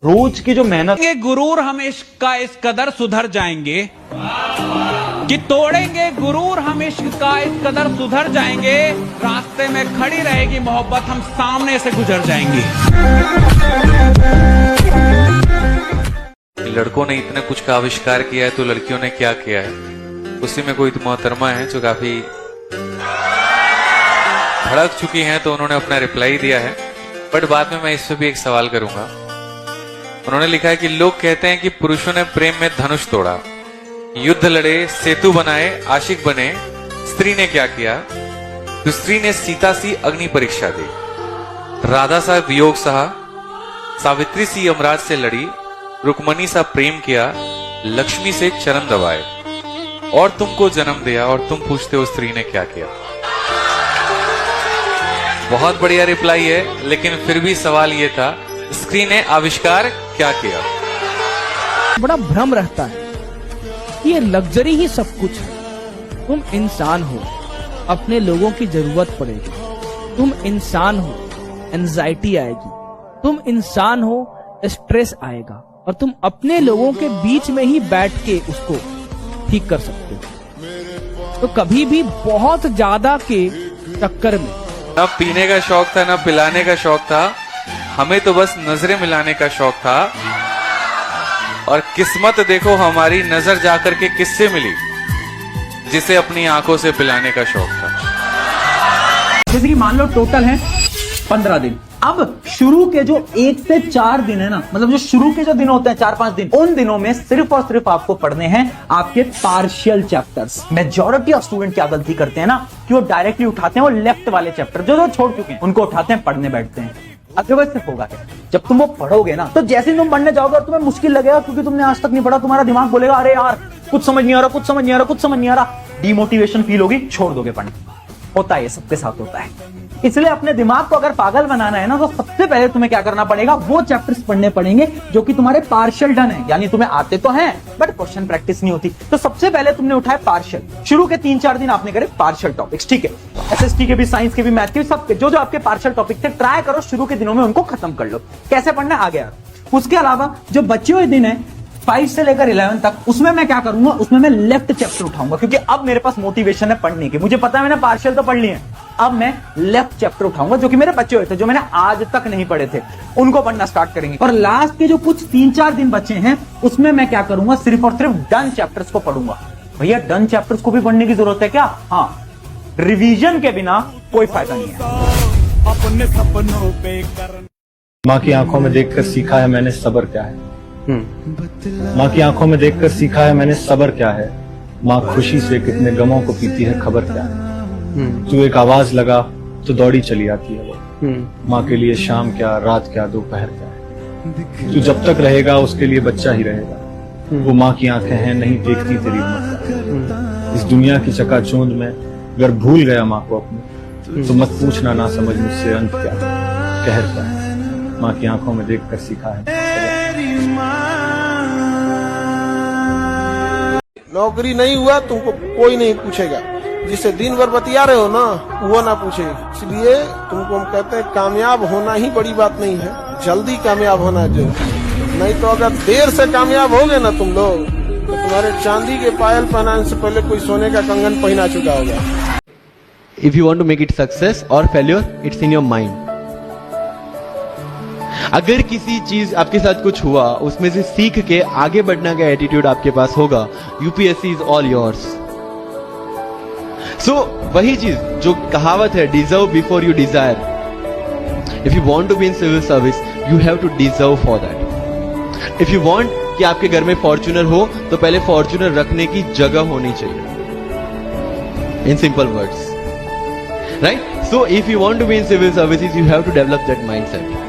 रोज की जो मेहनत गुरूर हम इश्क का इस कदर सुधर जाएंगे कि तोड़ेंगे गुरूर हम इश्क का इस कदर सुधर जाएंगे, रास्ते में खड़ी रहेगी मोहब्बत, हम सामने से गुजर जाएंगे। लड़कों ने इतने कुछ का आविष्कार किया है तो लड़कियों ने क्या किया है। उसी में कोई मोहतरमा है जो काफी भड़क चुकी हैं, तो उन्होंने अपना रिप्लाई दिया है, बट बाद में मैं इस पे भी एक सवाल करूंगा। उन्होंने लिखा है कि लोग कहते हैं कि पुरुषों ने प्रेम में धनुष तोड़ा, युद्ध लड़े, सेतु बनाए, आशिक बने, स्त्री ने क्या किया? तो स्त्री ने सीता सी अग्नि परीक्षा दी, राधा सा वियोग सहा, सावित्री सी यमराज से लड़ी, रुक्मणी सा प्रेम किया, लक्ष्मी से चरण दबाए और तुमको जन्म दिया, और तुम पूछते हो स्त्री ने क्या किया। बहुत बढ़िया रिप्लाई है, लेकिन फिर भी सवाल यह था, स्त्री ने आविष्कार क्या किया? बड़ा भ्रम रहता है कि ये लग्जरी ही सब कुछ है। तुम इंसान हो, अपने लोगों की जरूरत पड़ेगी। तुम इंसान हो, एंजाइटी आएगी। तुम इंसान हो, स्ट्रेस आएगा, और तुम अपने लोगों के बीच में ही बैठ के उसको ठीक कर सकते हो। तो कभी भी बहुत ज्यादा के चक्कर में ना पीने का शौक था, ना पिलाने का शौक था, हमें तो बस नजरें मिलाने का शौक था। और किस्मत देखो हमारी, नजर जाकर के किससे मिली, जिसे अपनी आंखों से पिलाने का शौक था। जैसे कि मान लो टोटल है 15 दिन। अब शुरू के जो 1 से 4 दिन है ना, मतलब जो शुरू के जो दिन होते हैं 4-5 दिन, उन दिनों में सिर्फ और सिर्फ आपको पढ़ने हैं आपके partial chapters. Majority of student क्या गलती करते हैं ना, कि वो डायरेक्टली उठाते हैं वो लेफ्ट वाले चैप्टर जो छोड़ चुके हैं, उनको उठाते हैं, पढ़ने बैठते हैं। अदरवाइज से होगा क्या? जब तुम वो पढ़ोगे ना, तो जैसे तुम पढ़ने जाओगे और तुम्हें मुश्किल लगेगा क्योंकि तुमने आज तक नहीं पढ़ा, तुम्हारा दिमाग बोलेगा अरे यार कुछ समझ नहीं आ रहा, कुछ समझ नहीं आ रहा, कुछ समझ नहीं आ रहा, डिमोटिवेशन फील होगी, छोड़ दोगे पढ़ना। होता है, सबके साथ होता है। इसलिए अपने दिमाग को अगर पागल बनाना है ना, तो सबसे पहले तुम्हें क्या करना पड़ेगा, वो चैप्टर्स पढ़ने पड़ेंगे जो कि तुम्हारे पार्शियल डन है, यानी तुम्हें आते तो हैं बट क्वेश्चन प्रैक्टिस नहीं होती। तो सबसे पहले तुमने उठाए पार्शियल। शुरू के 3-4 दिन आपने करे पार्शियल टॉपिक्स, ठीक है, एसएसटी के भी, साइंस के भी, मैथ के भी, सबके जो जो आपके पार्शियल टॉपिक थे, ट्राई करो शुरू के दिनों में उनको खत्म कर लो। कैसे पढ़ना है आगे। उसके अलावा जो बचे हुए दिन है 5 से लेकर 11 तक, उसमें मैं क्या करूंगा, उसमें मैं लेफ्ट चैप्टर उठाऊंगा, क्योंकि अब मेरे पास मोटिवेशन है पढ़ने की। मुझे पता है मैंने पार्शियल तो पढ़ लिए हैं, अब मैं लेफ्ट चैप्टर उठाऊंगा जो कि मेरे बचे हुए थे, जो मैंने आज तक नहीं पढ़े थे, उनको पढ़ना स्टार्ट करेंगे। और लास्ट के जो कुछ 3-4 दिन बचे हैं, उसमें मैं क्या करूंगा, सिर्फ और सिर्फ डन चैप्टर्स को पढ़ूंगा। भैया डन चैप्टर्स को भी पढ़ने की जरूरत है क्या? हाँ, रिवीजन के बिना कोई फायदा नहीं है। अपने सपनों पे माँ की आंखों में देखकर सीखा है मैंने सब्र क्या है। माँ की आंखों में देखकर सीखा है मैंने सब्र क्या है। माँ खुशी से कितने गमों को पीती है खबर क्या है। तू एक आवाज लगा तो दौड़ी चली आती है वो। माँ के लिए शाम क्या, रात क्या, दोपहर क्या है। तू जब तक रहेगा उसके लिए बच्चा ही रहेगा। वो माँ की आंखें हैं, नहीं देखती तेरी उम्र। इस दुनिया की चकाचौंध में अगर भूल गया माँ को अपनी, तो मत पूछना ना समझ मुझसे अंत क्या है, कहर क्या है। माँ की आंखों में देखकर सीखा है। नौकरी नहीं हुआ तुमको कोई नहीं पूछेगा, जिससे दिन भर बतिया रहे हो ना वो ना पूछे। इसलिए तुमको हम कहते हैं कामयाब होना ही बड़ी बात नहीं है, जल्दी कामयाब होना है जो। नहीं तो अगर देर से कामयाब होगे ना तुम लोग, तो तुम्हारे चांदी के पायल पहनाने से पहले कोई सोने का कंगन पहना चुका होगा। If you want to make it success or failure, it's in your mind. अगर किसी चीज आपके साथ कुछ हुआ, उसमें से सीख के आगे बढ़ने का एटीट्यूड आपके पास होगा, UPSC is all yours. So वही चीज जो कहावत है, deserve before you desire. If you want to be in civil service, you have to deserve for that. If you want कि आपके घर में फॉर्च्यूनर हो, तो पहले फॉर्च्यूनर रखने की जगह होनी चाहिए, in simple words, right? So if you want to be in civil services, you have to develop that mindset.